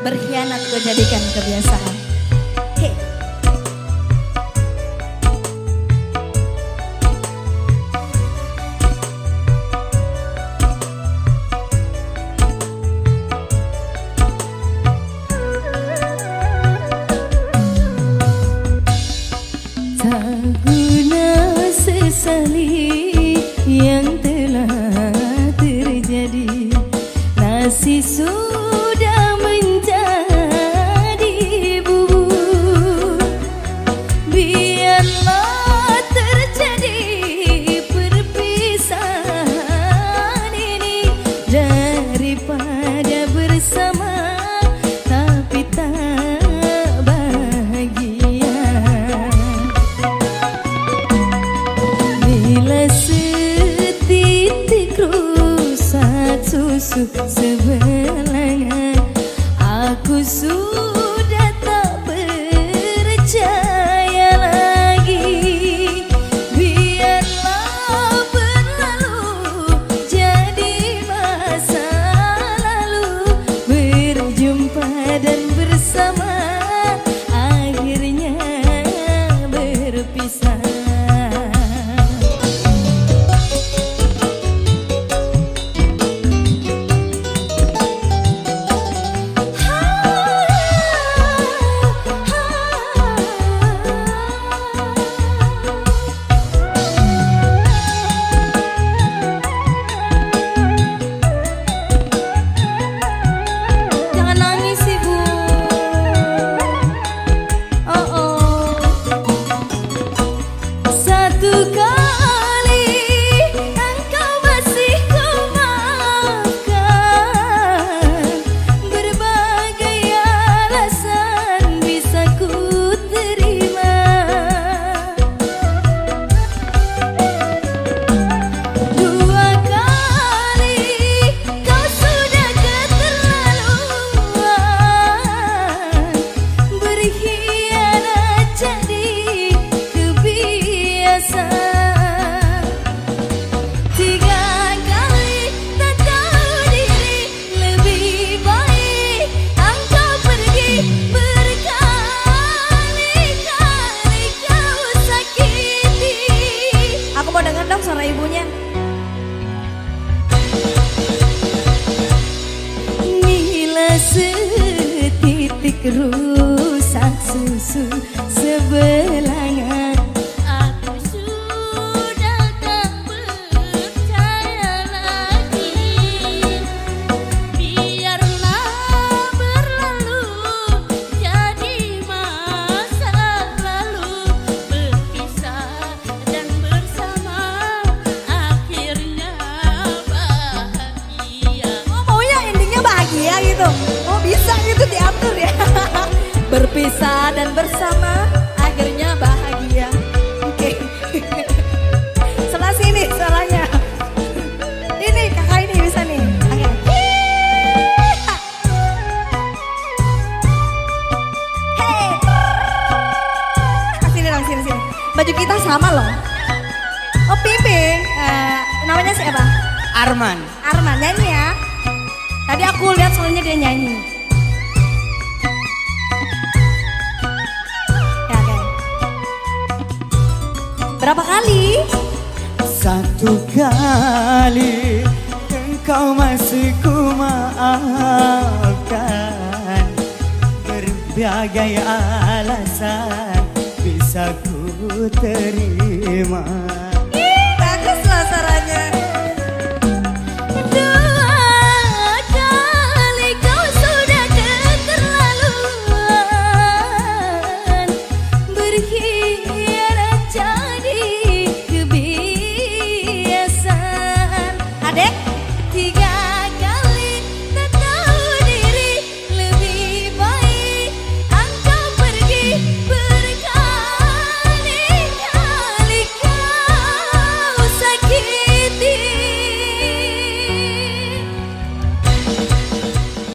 Berkhianat gue jadikan kebiasaan. Hey. Tak guna sesali yang telah terjadi, nasi sudah menjadi bubur. Biarlah terjadi perpisahan ini, daripada bersama tapi tak bahagia. Bila setitik rusak susu sebelangan, aku sudah tak percaya lagi. Biarlah berlalu jadi masa lalu, berjumpa dan bersama akhirnya berpisah. Suara ibunya. Bila setitik rusak susu sebelangan, aku sudah tak percaya lagi. Biarlah berlalu jadi masa lalu, berpisah dan bersama akhirnya bahagia. Oh, maunya endingnya bahagia gitu. Oh, bisa gitu diatur ya. Berpisah dan bersama akhirnya bahagia. Oke. Sebelah sini salahnya. Ini kakak ini bisa nih. Oke. Hey. Sini dong, sini. Baju kita sama loh. Oh, Pimpin. Namanya siapa? Arman. Arman, nyanyi ya. Tadi aku lihat soalnya dia nyanyi. Ya, oke. Berapa kali? Satu kali engkau masih ku maafkan, berbagai alasan bisa ku terima.